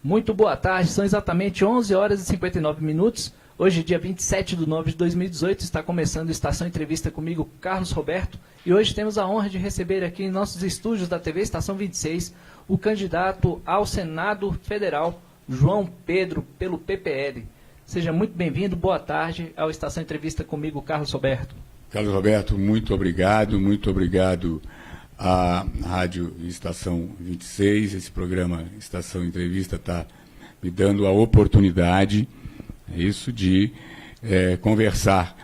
Muito boa tarde, são exatamente 11 horas e 59 minutos. Hoje, dia 27 de novembro de 2018, está começando a Estação Entrevista comigo, Carlos Roberto. E hoje temos a honra de receber aqui em nossos estúdios da TV Estação 26 o candidato ao Senado Federal, João Pedro, pelo PPL. Seja muito bem-vindo, boa tarde ao Estação Entrevista comigo, Carlos Roberto. Carlos Roberto, muito obrigado à Rádio Estação 26. Esse programa Estação Entrevista está me dando a oportunidade, de conversar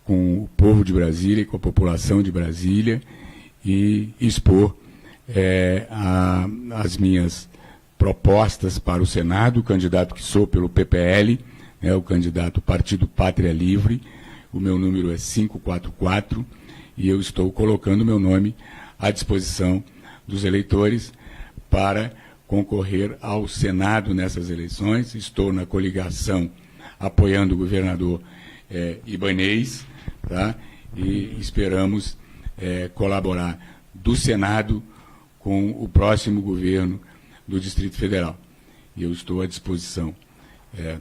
com o povo de Brasília, com a população de Brasília e expor as minhas propostas para o Senado, o candidato que sou pelo PPL, o candidato Partido Pátria Livre. O meu número é 544 e eu estou colocando meu nome à disposição dos eleitores para concorrer ao Senado nessas eleições. Estou na coligação apoiando o governador Ibanez, tá? E esperamos colaborar do Senado com o próximo governo do Distrito Federal. E eu estou à disposição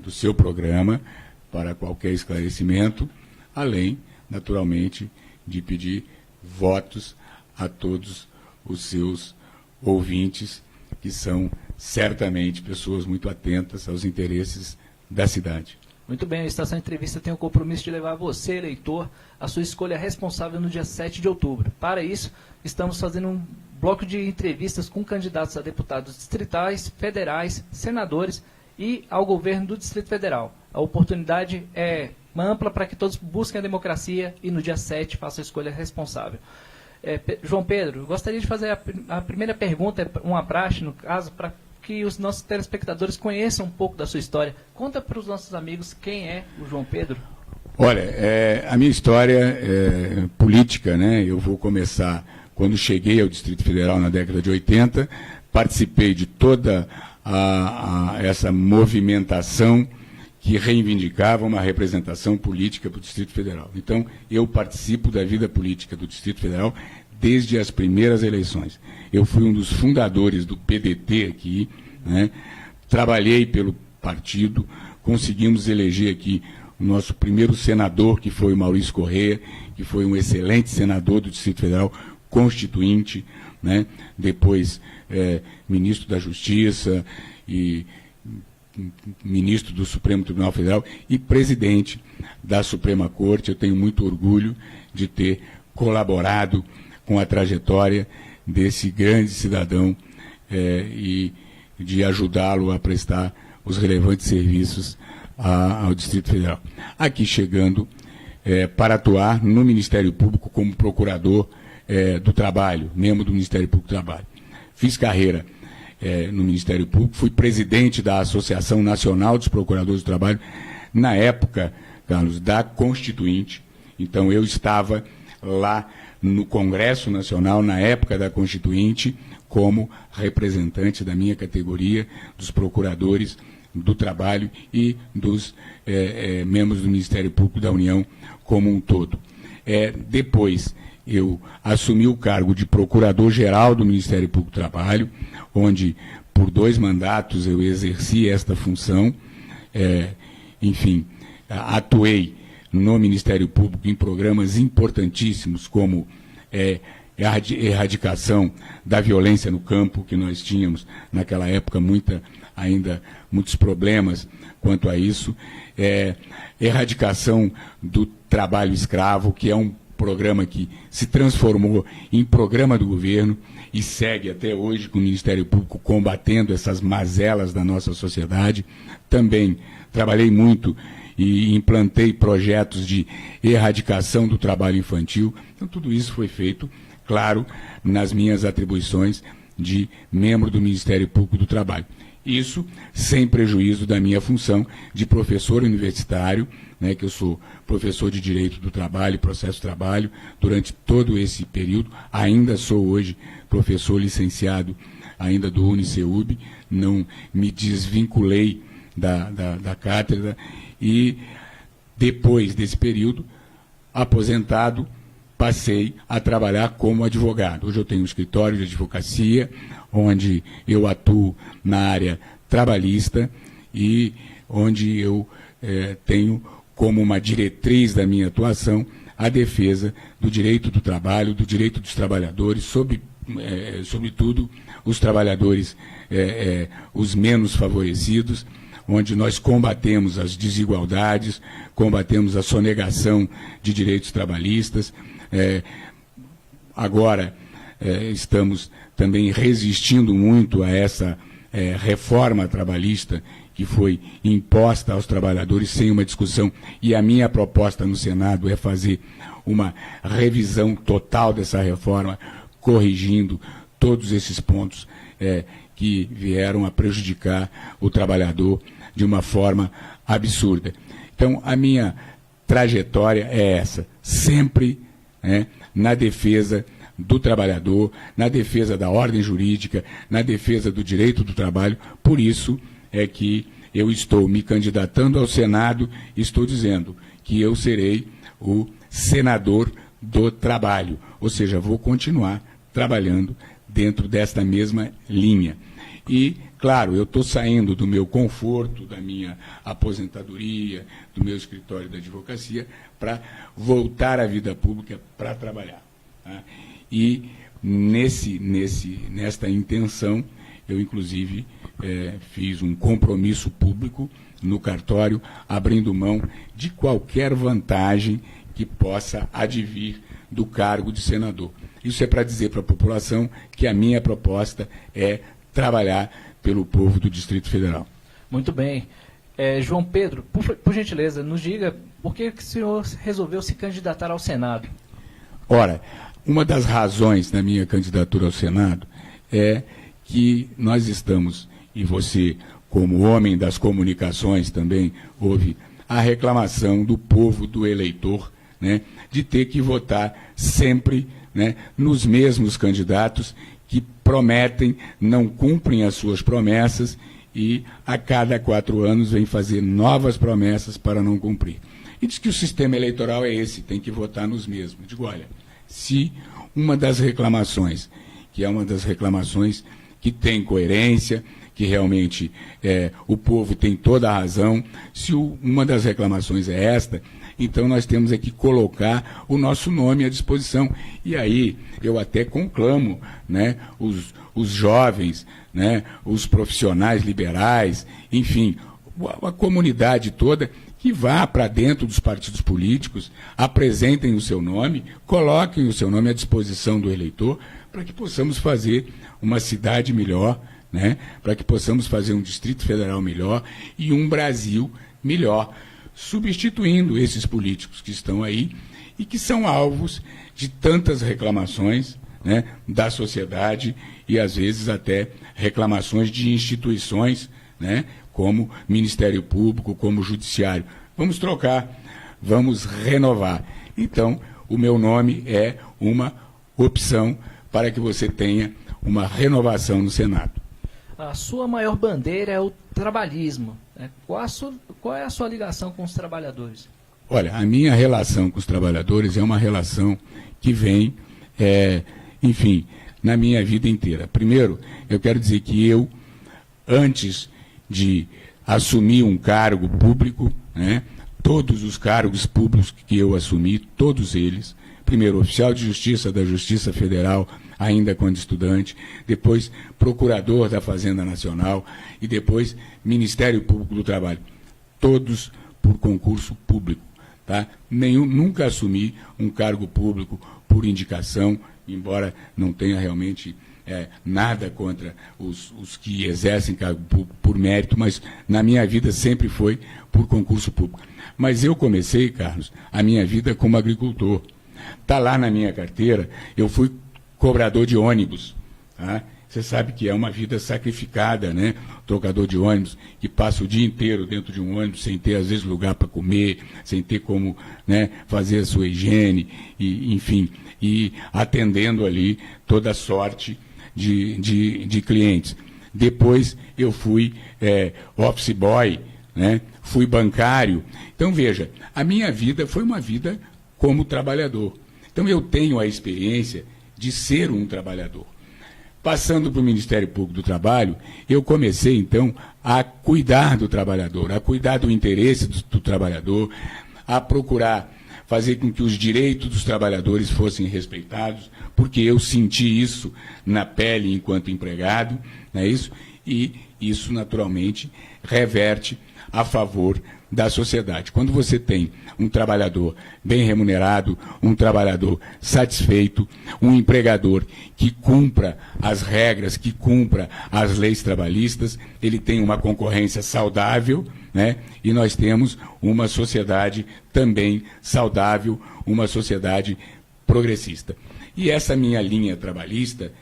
do seu programa para qualquer esclarecimento, além, naturalmente, de pedir votos a todos os seus ouvintes, que são certamente pessoas muito atentas aos interesses da cidade. Muito bem, a Estação Entrevista tem o compromisso de levar você, eleitor, a sua escolha responsável no dia 7 de outubro. Para isso, estamos fazendo um bloco de entrevistas com candidatos a deputados distritais, federais, senadores e ao governo do Distrito Federal. A oportunidade é ampla para que todos busquem a democracia e no dia 7 façam a escolha responsável. João Pedro, gostaria de fazer a primeira pergunta, uma praxe no caso, para que os nossos telespectadores conheçam um pouco da sua história. Conta para os nossos amigos quem é o João Pedro. Olha, a minha história é política, né? Eu vou começar quando cheguei ao Distrito Federal na década de 80, participei de toda essa movimentação que reivindicava uma representação política para o Distrito Federal. Então, eu participo da vida política do Distrito Federal desde as primeiras eleições. Eu fui um dos fundadores do PDT aqui, né? Trabalhei pelo partido, conseguimos eleger aqui o nosso primeiro senador, que foi o Maurício Correia, que foi um excelente senador do Distrito Federal, constituinte, né? Depois ministro da Justiça e ministro do Supremo Tribunal Federal e presidente da Suprema Corte. Eu tenho muito orgulho de ter colaborado com a trajetória desse grande cidadão e de ajudá-lo a prestar os relevantes serviços ao Distrito Federal. Aqui chegando para atuar no Ministério Público como procurador do Trabalho, membro do Ministério Público do Trabalho. Fiz carreira no Ministério Público, fui presidente da Associação Nacional dos Procuradores do Trabalho, na época, Carlos, da Constituinte. Então, eu estava lá no Congresso Nacional, na época da Constituinte, como representante da minha categoria, dos procuradores do Trabalho e dos membros do Ministério Público da União como um todo. Depois, eu assumi o cargo de Procurador-Geral do Ministério Público do Trabalho, onde, por 2 mandatos, eu exerci esta função. Atuei no Ministério Público em programas importantíssimos, como erradicação da violência no campo, que nós tínhamos, naquela época, muitos problemas quanto a isso. Erradicação do trabalho escravo, que é um programa que se transformou em programa do governo e segue até hoje com o Ministério Público combatendo essas mazelas da nossa sociedade. Também trabalhei muito e implantei projetos de erradicação do trabalho infantil. Então, tudo isso foi feito, claro, nas minhas atribuições de membro do Ministério Público do Trabalho. Isso sem prejuízo da minha função de professor universitário, né, que eu sou professor de Direito do Trabalho e Processo do Trabalho durante todo esse período. Ainda sou hoje professor licenciado ainda do UniCeub, não me desvinculei da cátedra e, depois desse período, aposentado, passei a trabalhar como advogado. Hoje eu tenho um escritório de advocacia, onde eu atuo na área trabalhista e onde eu tenho como uma diretriz da minha atuação a defesa do direito do trabalho, do direito dos trabalhadores, sobretudo os trabalhadores os menos favorecidos, onde nós combatemos as desigualdades, combatemos a sonegação de direitos trabalhistas. Agora estamos também resistindo muito a essa reforma trabalhista que foi imposta aos trabalhadores sem uma discussão, e a minha proposta no Senado é fazer uma revisão total dessa reforma, corrigindo todos esses pontos que vieram a prejudicar o trabalhador de uma forma absurda. Então, a minha trajetória é essa, sempre na defesa do trabalhador, na defesa da ordem jurídica, na defesa do direito do trabalho. Por isso é que eu estou me candidatando ao Senado e estou dizendo que eu serei o senador do trabalho, ou seja, vou continuar trabalhando dentro desta mesma linha. E, claro, eu estou saindo do meu conforto, da minha aposentadoria, do meu escritório da advocacia, para voltar à vida pública para trabalhar. Tá? E, nesta intenção, eu, inclusive, fiz um compromisso público no cartório, abrindo mão de qualquer vantagem que possa advir do cargo de senador. Isso é para dizer para a população que a minha proposta é trabalhar pelo povo do Distrito Federal. Muito bem. João Pedro, por gentileza, nos diga por que o senhor resolveu se candidatar ao Senado. Ora, uma das razões da minha candidatura ao Senado é que nós estamos, e você, como homem das comunicações, também ouve a reclamação do povo, do eleitor, de ter que votar sempre nos mesmos candidatos que prometem, não cumprem as suas promessas e a cada 4 anos vem fazer novas promessas para não cumprir. E diz que o sistema eleitoral é esse, tem que votar nos mesmos. Digo, olha, se uma das reclamações, que é uma das reclamações que tem coerência, que realmente o povo tem toda a razão, se uma das reclamações é esta, então nós temos que colocar o nosso nome à disposição. E aí eu até conclamo os jovens, os profissionais liberais, enfim, a comunidade toda, que vá para dentro dos partidos políticos, apresentem o seu nome, coloquem o seu nome à disposição do eleitor, para que possamos fazer uma cidade melhor, para que possamos fazer um Distrito Federal melhor e um Brasil melhor, substituindo esses políticos que estão aí e que são alvos de tantas reclamações da sociedade e, às vezes, até reclamações de instituições, como Ministério Público, como Judiciário. Vamos trocar, vamos renovar. Então, o meu nome é uma opção para que você tenha uma renovação no Senado. A sua maior bandeira é o trabalhismo. Qual é a sua ligação com os trabalhadores? Olha, a minha relação com os trabalhadores é uma relação que vem, enfim, na minha vida inteira. Primeiro, eu quero dizer que eu, antes de assumir um cargo público, todos os cargos públicos que eu assumi, todos eles, primeiro oficial de justiça da Justiça Federal, ainda quando estudante, depois procurador da Fazenda Nacional e depois Ministério Público do Trabalho, todos por concurso público. Tá? Nunca assumi um cargo público por indicação, embora não tenha realmente nada contra os que exercem cargo público por mérito, mas na minha vida sempre foi por concurso público. Mas eu comecei, Carlos, a minha vida como agricultor. Está lá na minha carteira, eu fui cobrador de ônibus. Tá? Você sabe que é uma vida sacrificada, Tocador de ônibus, que passa o dia inteiro dentro de um ônibus, sem ter, às vezes, lugar para comer, sem ter como fazer a sua higiene, e, enfim, e atendendo ali toda sorte de clientes. Depois eu fui office boy, fui bancário. Então, veja, a minha vida foi uma vida como trabalhador. Então, eu tenho a experiência de ser um trabalhador. Passando para o Ministério Público do Trabalho, eu comecei, então, a cuidar do trabalhador, a cuidar do interesse do trabalhador, a procurar fazer com que os direitos dos trabalhadores fossem respeitados, porque eu senti isso na pele enquanto empregado, não é isso? E isso, naturalmente, reverte a favor da sociedade. Quando você tem um trabalhador bem remunerado, um trabalhador satisfeito, um empregador que cumpra as regras, que cumpra as leis trabalhistas, ele tem uma concorrência saudável, né? E nós temos uma sociedade também saudável, uma sociedade progressista. E essa minha linha trabalhista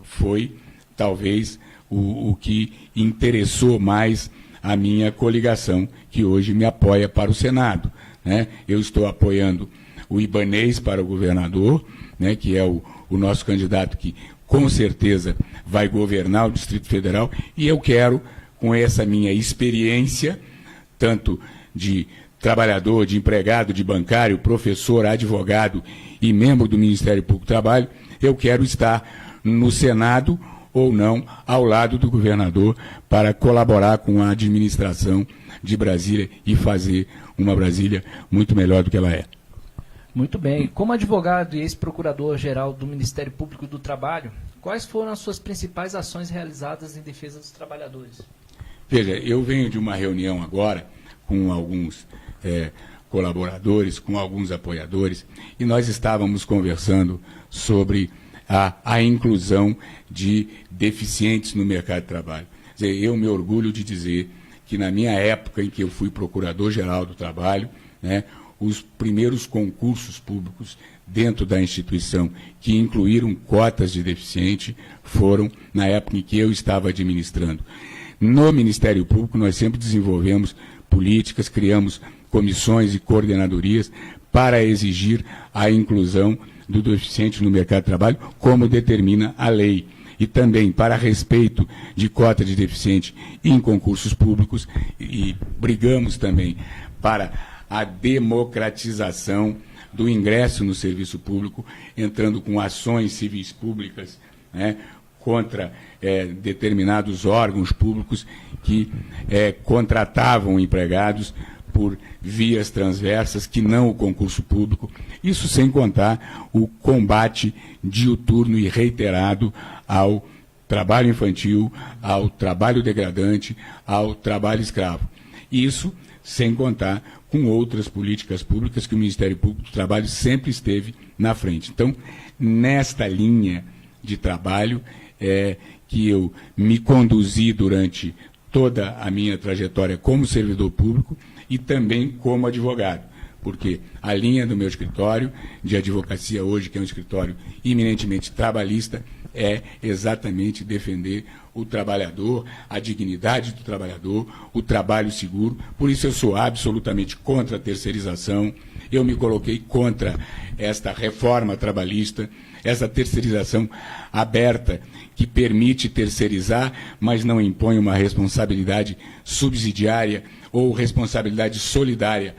foi, talvez, o que interessou mais a minha coligação, que hoje me apoia para o Senado, né? Eu estou apoiando o Ibanez para o governador, né, que é o nosso candidato que, com certeza, vai governar o Distrito Federal, e eu quero, com essa minha experiência, tanto de trabalhador, de empregado, de bancário, professor, advogado e membro do Ministério Público do Trabalho, eu quero estar no Senado ou não, ao lado do governador, para colaborar com a administração de Brasília e fazer uma Brasília muito melhor do que ela é. Muito bem. Como advogado e ex-procurador-geral do Ministério Público do Trabalho, quais foram as suas principais ações realizadas em defesa dos trabalhadores? Veja, eu venho de uma reunião agora com alguns colaboradores, com alguns apoiadores, e nós estávamos conversando sobre a inclusão de deficientes no mercado de trabalho. Quer dizer, eu me orgulho de dizer que na minha época em que eu fui procurador-geral do trabalho, né, os primeiros concursos públicos dentro da instituição que incluíram cotas de deficiente foram na época em que eu estava administrando. No Ministério Público nós sempre desenvolvemos políticas, criamos comissões e coordenadorias para exigir a inclusão do deficiente no mercado de trabalho, como determina a lei. E também para respeito de cota de deficiente em concursos públicos, e brigamos também para a democratização do ingresso no serviço público, entrando com ações civis públicas, né, contra determinados órgãos públicos que contratavam empregados por vias transversas, que não o concurso público, isso sem contar o combate diuturno e reiterado ao trabalho infantil, ao trabalho degradante, ao trabalho escravo. Isso sem contar com outras políticas públicas que o Ministério Público do Trabalho sempre esteve na frente. Então, nesta linha de trabalho que eu me conduzi durante toda a minha trajetória como servidor público e também como advogado, porque a linha do meu escritório de advocacia hoje, que é um escritório eminentemente trabalhista, é exatamente defender o trabalhador, a dignidade do trabalhador, o trabalho seguro. Por isso eu sou absolutamente contra a terceirização, eu me coloquei contra esta reforma trabalhista, essa terceirização aberta que permite terceirizar, mas não impõe uma responsabilidade subsidiária ou responsabilidade solidária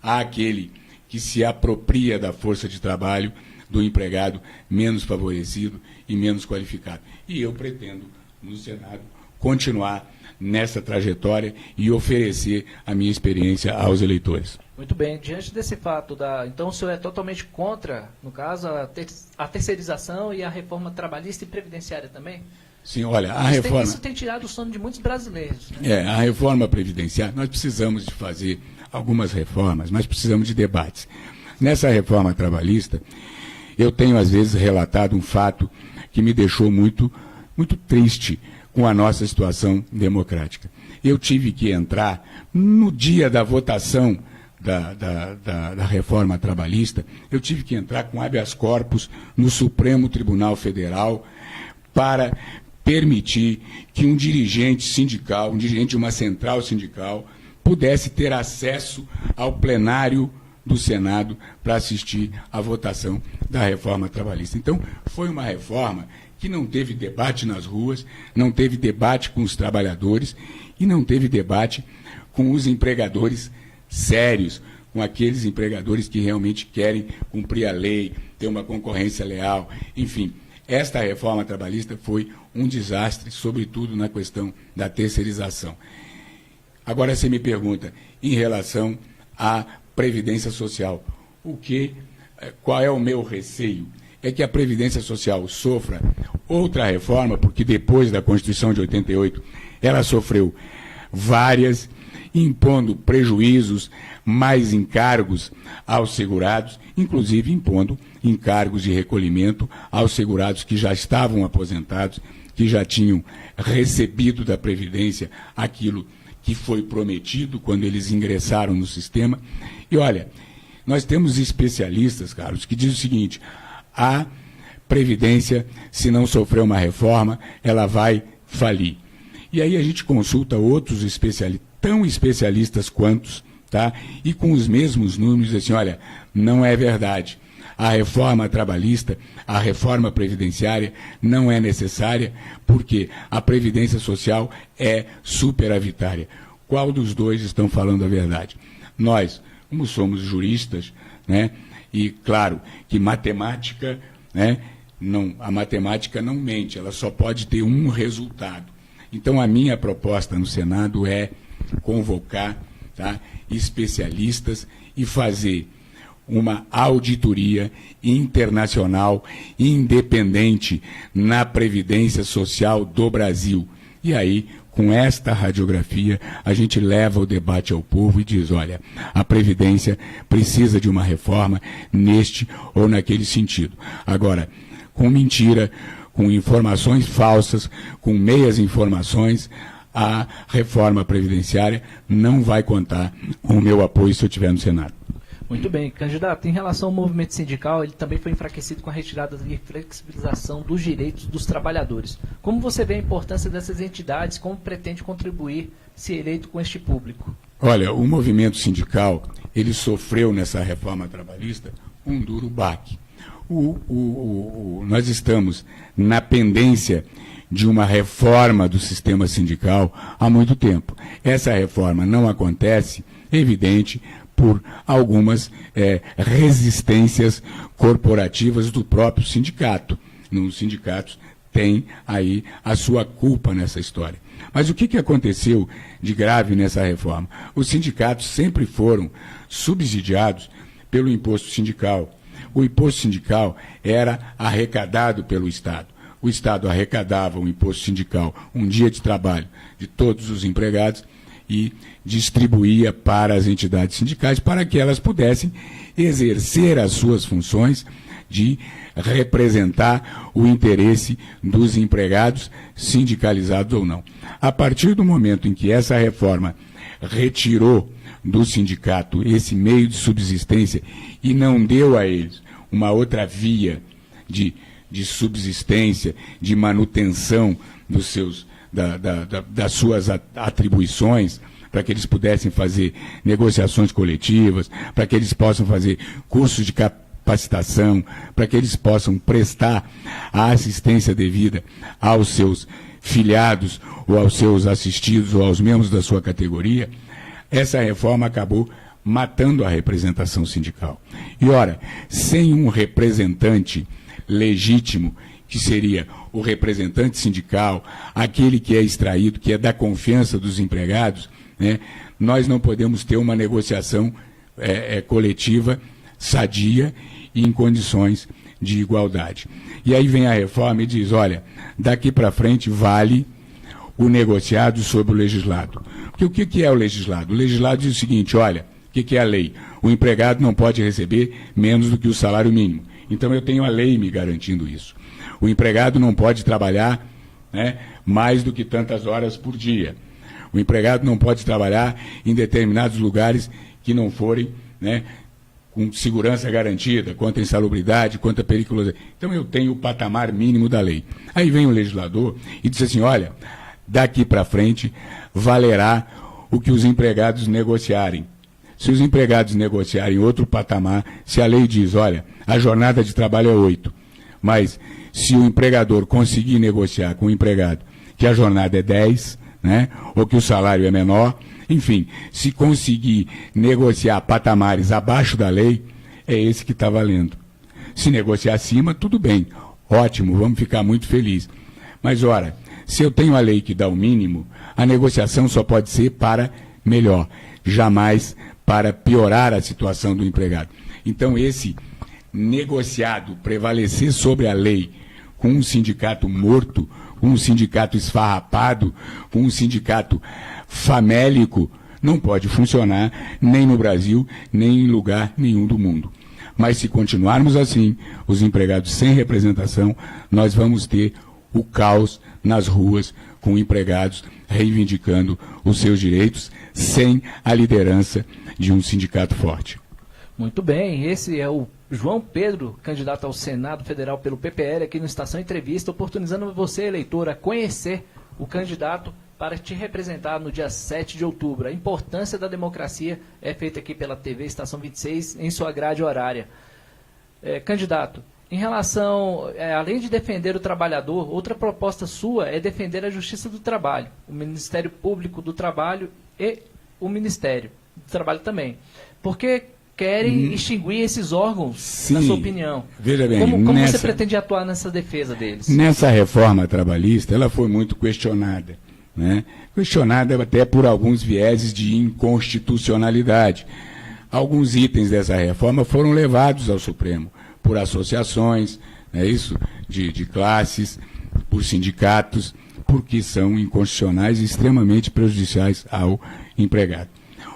àquele que se apropria da força de trabalho do empregado menos favorecido e menos qualificado. E eu pretendo, no Senado, continuar nessa trajetória e oferecer a minha experiência aos eleitores. Muito bem. Diante desse fato, então o senhor é totalmente contra, no caso, a terceirização e a reforma trabalhista e previdenciária também? Sim, olha, a reforma... Isso tem tirado o sono de muitos brasileiros, né? A reforma previdenciária, nós precisamos de fazer algumas reformas, mas precisamos de debates. Nessa reforma trabalhista, eu tenho, às vezes, relatado um fato que me deixou muito, muito triste com a nossa situação democrática. Eu tive que entrar, no dia da votação da reforma trabalhista, eu tive que entrar com habeas corpus no Supremo Tribunal Federal para permitir que um dirigente sindical, um dirigente de uma central sindical, pudesse ter acesso ao plenário do Senado para assistir à votação da reforma trabalhista. Então, foi uma reforma que não teve debate nas ruas, não teve debate com os trabalhadores e não teve debate com os empregadores sérios, com aqueles empregadores que realmente querem cumprir a lei, ter uma concorrência leal, enfim. esta reforma trabalhista foi um desastre, sobretudo na questão da terceirização. Agora você me pergunta, em relação à Previdência Social, qual é o meu receio? É que a Previdência Social sofra outra reforma, porque depois da Constituição de 88, ela sofreu várias, impondo prejuízos, mais encargos aos segurados, inclusive impondo encargos de recolhimento aos segurados que já estavam aposentados, que já tinham recebido da Previdência aquilo que foi prometido quando eles ingressaram no sistema. E olha, nós temos especialistas, Carlos, que dizem o seguinte: a Previdência, se não sofrer uma reforma, ela vai falir. E aí a gente consulta outros especialistas, tão especialistas quantos, tá? E com os mesmos números, assim, olha, não é verdade. A reforma trabalhista, a reforma previdenciária não é necessária, porque a Previdência Social é superavitária. Qual dos dois estão falando a verdade? Nós, como somos juristas, né, e claro que matemática, né, a matemática não mente, ela só pode ter um resultado. Então a minha proposta no Senado é convocar, tá, especialistas e fazer uma auditoria internacional independente na Previdência Social do Brasil. E aí, com esta radiografia, a gente leva o debate ao povo e diz, olha, a Previdência precisa de uma reforma neste ou naquele sentido. Agora, com mentira, com informações falsas, com meias informações, a reforma previdenciária não vai contar com o meu apoio se eu estiver no Senado. Muito bem, candidato, em relação ao movimento sindical, ele também foi enfraquecido com a retirada e flexibilização dos direitos dos trabalhadores. Como você vê a importância dessas entidades, como pretende contribuir, se eleito, com este público? Olha, o movimento sindical, ele sofreu nessa reforma trabalhista um duro baque. Nós estamos na pendência de uma reforma do sistema sindical há muito tempo. Essa reforma não acontece, evidente, por algumas resistências corporativas do próprio sindicato. Os sindicatos têm aí a sua culpa nessa história. Mas o que aconteceu de grave nessa reforma? Os sindicatos sempre foram subsidiados pelo imposto sindical. O imposto sindical era arrecadado pelo Estado. O Estado arrecadava o imposto sindical, um dia de trabalho de todos os empregados, e distribuía para as entidades sindicais para que elas pudessem exercer as suas funções de representar o interesse dos empregados, sindicalizados ou não. A partir do momento em que essa reforma retirou do sindicato esse meio de subsistência e não deu a eles uma outra via de subsistência, de manutenção dos seus das suas atribuições, para que eles pudessem fazer negociações coletivas, para que eles possam fazer cursos de capacitação, para que eles possam prestar a assistência devida aos seus filiados, ou aos seus assistidos, ou aos membros da sua categoria. Essa reforma acabou matando a representação sindical. E, ora, sem um representante legítimo, que seria o representante sindical, aquele que é extraído, que é da confiança dos empregados, né, nós não podemos ter uma negociação coletiva sadia e em condições de igualdade. E aí vem a reforma e diz, olha, daqui para frente vale o negociado sobre o legislado. Porque o que é o legislado? O legislado diz o seguinte, olha, o que é a lei? O empregado não pode receber menos do que o salário mínimo. Então eu tenho a lei me garantindo isso. O empregado não pode trabalhar, né, mais do que tantas horas por dia. O empregado não pode trabalhar em determinados lugares que não forem, né, com segurança garantida, contra a insalubridade, contra a periculosidade. Então eu tenho o patamar mínimo da lei. Aí vem o legislador e diz assim, olha, daqui para frente valerá o que os empregados negociarem. Se os empregados negociarem outro patamar, se a lei diz, olha, a jornada de trabalho é 8, mas se o empregador conseguir negociar com o empregado que a jornada é 10, né, ou que o salário é menor, enfim, se conseguir negociar patamares abaixo da lei, é esse que está valendo. Se negociar acima, tudo bem. ótimo, vamos ficar muito felizes. Mas, ora, se eu tenho a lei que dá o mínimo, a negociação só pode ser para melhor, jamais para piorar a situação do empregado. Então, esse negociado prevalecer sobre a lei com um sindicato morto, com um sindicato esfarrapado, com um sindicato famélico, não pode funcionar nem no Brasil, nem em lugar nenhum do mundo. Mas se continuarmos assim, os empregados sem representação, nós vamos ter o caos nas ruas, com empregados reivindicando os seus direitos, sem a liderança de um sindicato forte. Muito bem, esse é o João Pedro, candidato ao Senado Federal pelo PPL, aqui no Estação Entrevista, oportunizando você, eleitor, a conhecer o candidato para te representar no dia 7 de outubro. A importância da democracia é feita aqui pela TV Estação 26, em sua grade horária. Candidato, em relação, além de defender o trabalhador, outra proposta sua é defender a Justiça do Trabalho, o Ministério Público do Trabalho e o Ministério do Trabalho também. Porque querem extinguir esses órgãos, sim, na sua opinião. Veja bem, como você pretende atuar nessa defesa deles? Nessa reforma trabalhista, ela foi muito questionada, né? Questionada até por alguns vieses de inconstitucionalidade. Alguns itens dessa reforma foram levados ao Supremo por associações, é isso, de classes, por sindicatos, porque são inconstitucionais e extremamente prejudiciais ao empregado.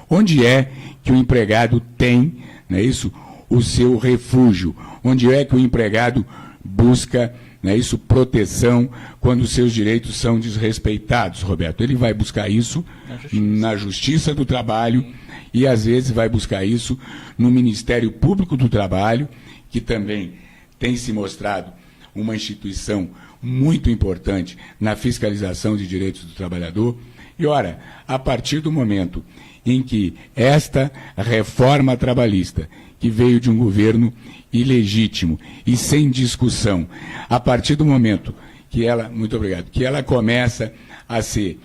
Onde é que o empregado tem, não é isso, o seu refúgio? Onde é que o empregado busca, não é isso, proteção quando os seus direitos são desrespeitados, Roberto? Ele vai buscar isso na Justiça do Trabalho e, às vezes, vai buscar isso no Ministério Público do Trabalho, que também tem se mostrado uma instituição muito importante na fiscalização de direitos do trabalhador. E, ora, a partir do momento em que esta reforma trabalhista, que veio de um governo ilegítimo e sem discussão, a partir do momento que ela, muito obrigado, que ela começa a ser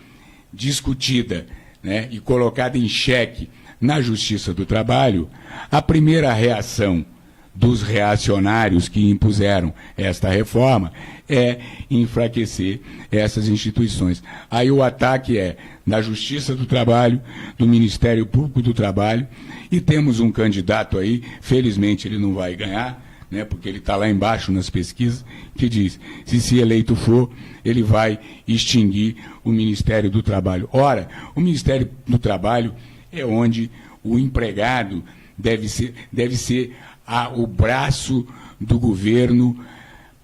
discutida, né, e colocada em xeque na Justiça do Trabalho, a primeira reação dos reacionários que impuseram esta reforma é enfraquecer essas instituições. Aí o ataque é da Justiça do Trabalho, do Ministério Público do Trabalho, e temos um candidato aí, felizmente ele não vai ganhar, né, porque ele está lá embaixo nas pesquisas, que diz, se eleito for, ele vai extinguir o Ministério do Trabalho. Ora, o Ministério do Trabalho é onde o empregado deve ser o braço do governo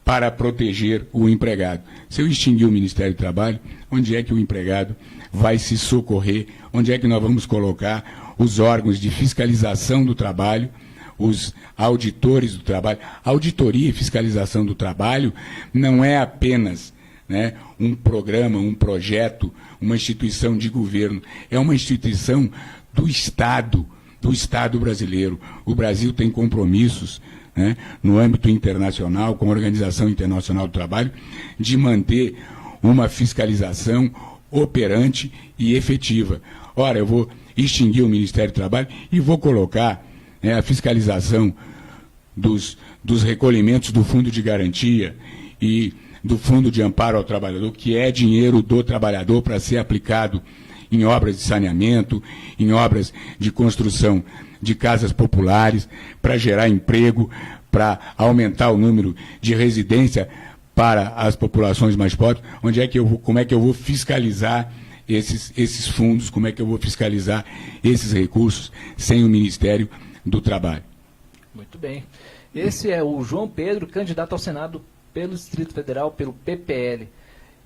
para proteger o empregado. Se eu extinguir o Ministério do Trabalho, onde é que o empregado vai se socorrer? Onde é que nós vamos colocar os órgãos de fiscalização do trabalho, os auditores do trabalho? Auditoria e fiscalização do trabalho não é apenas, né, um programa, um projeto, uma instituição de governo, é uma instituição do Estado brasileiro. O Brasil tem compromissos, né, no âmbito internacional, com a Organização Internacional do Trabalho, de manter uma fiscalização operante e efetiva. Ora, eu vou extinguir o Ministério do Trabalho e vou colocar, né, a fiscalização dos recolhimentos do Fundo de Garantia e do Fundo de Amparo ao Trabalhador, que é dinheiro do trabalhador para ser aplicado em obras de saneamento, em obras de construção de casas populares, para gerar emprego, para aumentar o número de residência para as populações mais pobres. Como é que eu vou fiscalizar esses fundos, como é que eu vou fiscalizar esses recursos sem o Ministério do Trabalho? Muito bem. Esse é o João Pedro, candidato ao Senado pelo Distrito Federal, pelo PPL.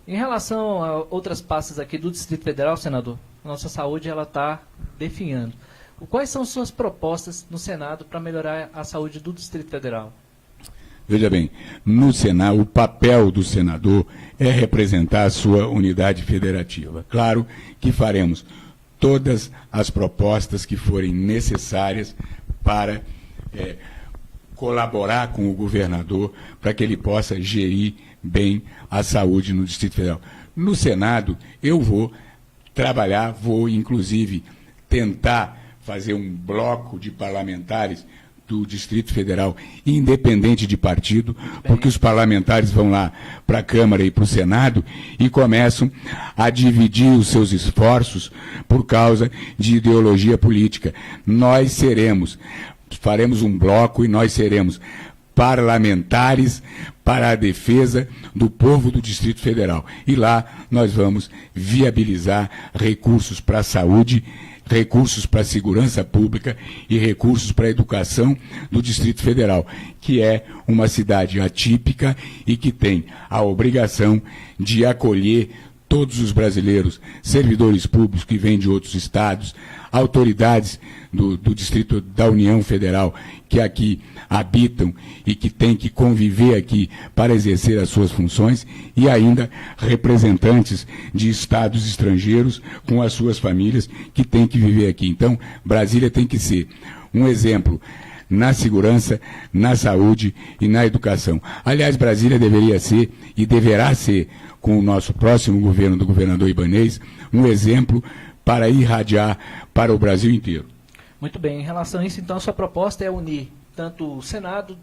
Em relação a outras pastas aqui do Distrito Federal, senador, nossa saúde está definhando. Quais são suas propostas no Senado para melhorar a saúde do Distrito Federal? Veja bem, no Senado, o papel do senador é representar a sua unidade federativa. Claro que faremos todas as propostas que forem necessárias para colaborar com o governador para que ele possa gerir bem a saúde no Distrito Federal. No Senado, eu vou trabalhar, vou inclusive tentar fazer um bloco de parlamentares do Distrito Federal, independente de partido, porque os parlamentares vão lá para a Câmara e para o Senado e começam a dividir os seus esforços por causa de ideologia política. Nós faremos um bloco e nós seremos parlamentares para a defesa do povo do Distrito Federal. E lá nós vamos viabilizar recursos para a saúde, recursos para a segurança pública e recursos para a educação do Distrito Federal, que é uma cidade atípica e que tem a obrigação de acolher todos os brasileiros, servidores públicos que vêm de outros estados, autoridades do Distrito da União Federal que aqui habitam e que têm que conviver aqui para exercer as suas funções, e ainda representantes de estados estrangeiros com as suas famílias que têm que viver aqui. Então, Brasília tem que ser um exemplo na segurança, na saúde e na educação. Aliás, Brasília deveria ser e deverá ser, com o nosso próximo governo do governador Ibanez, um exemplo para irradiar para o Brasil inteiro. Muito bem. Em relação a isso, então, a sua proposta é unir tanto o Senado,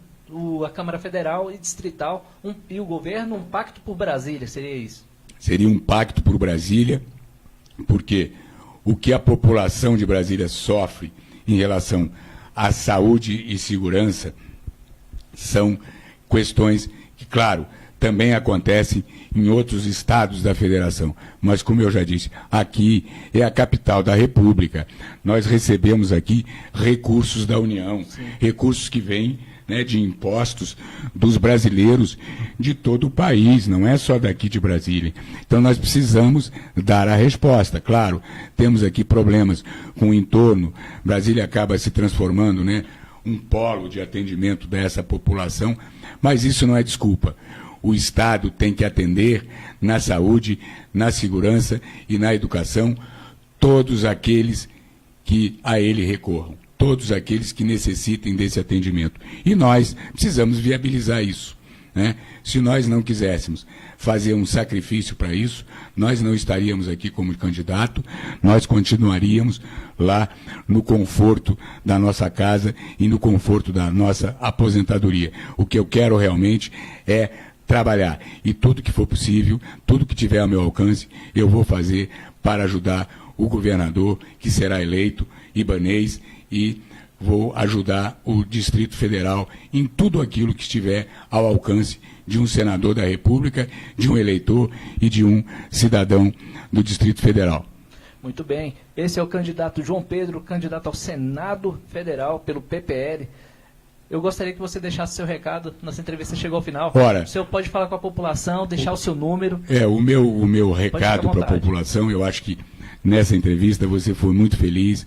a Câmara Federal e Distrital e o governo, um pacto por Brasília, seria isso? Seria um pacto por Brasília, porque o que a população de Brasília sofre em relação à saúde e segurança são questões que, claro, também acontecem em outros estados da federação. Mas, como eu já disse, aqui é a capital da República. Nós recebemos aqui recursos da União, sim, recursos que vêm, né, de impostos dos brasileiros de todo o país, não é só daqui de Brasília. Então nós precisamos dar a resposta. Claro, temos aqui problemas com o entorno. Brasília acaba se transformando, né, um polo de atendimento dessa população, mas isso não é desculpa. O Estado tem que atender na saúde, na segurança e na educação todos aqueles que a ele recorram, todos aqueles que necessitem desse atendimento. E nós precisamos viabilizar isso, né? Se nós não quiséssemos fazer um sacrifício para isso, nós não estaríamos aqui como candidato, nós continuaríamos lá no conforto da nossa casa e no conforto da nossa aposentadoria. O que eu quero realmente é trabalhar, e tudo que for possível, tudo que tiver ao meu alcance, eu vou fazer para ajudar o governador que será eleito, Ibanez, e vou ajudar o Distrito Federal em tudo aquilo que estiver ao alcance de um senador da República, de um eleitor e de um cidadão do Distrito Federal. Muito bem. Esse é o candidato João Pedro, candidato ao Senado Federal pelo PPL. Eu gostaria que você deixasse seu recado. Nossa entrevista chegou ao final. Ora, o senhor pode falar com a população, deixar o seu número. O meu recado para a população, eu acho que nessa entrevista você foi muito feliz,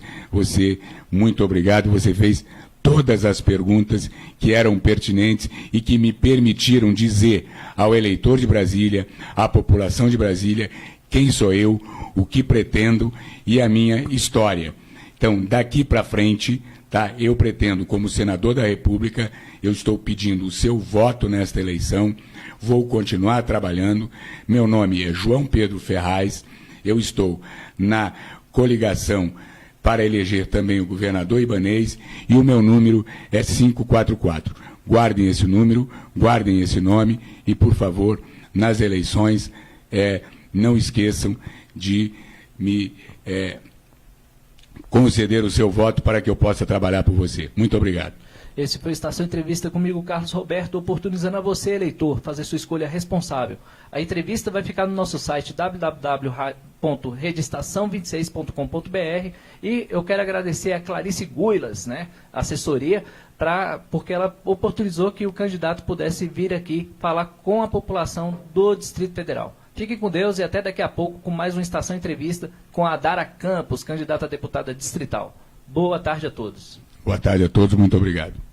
muito obrigado, você fez todas as perguntas que eram pertinentes e que me permitiram dizer ao eleitor de Brasília, à população de Brasília, quem sou eu, o que pretendo e a minha história. Então, daqui para frente, tá, eu pretendo, como senador da República, eu estou pedindo o seu voto nesta eleição, vou continuar trabalhando. Meu nome é João Pedro Ferraz, eu estou na coligação para eleger também o governador Ibanez e o meu número é 544. Guardem esse número, guardem esse nome e, por favor, nas eleições, não esqueçam de me conceder o seu voto para que eu possa trabalhar por você. Muito obrigado. Esse foi a Estação Entrevista comigo, Carlos Roberto, oportunizando a você, eleitor, fazer sua escolha responsável. A entrevista vai ficar no nosso site www.redestação26.com.br e eu quero agradecer a Clarice Guilas, né, assessoria, porque ela oportunizou que o candidato pudesse vir aqui falar com a população do Distrito Federal. Fiquem com Deus e até daqui a pouco com mais uma Estação Entrevista com a Dara Campos, candidata a deputada distrital. Boa tarde a todos. Boa tarde a todos, muito obrigado.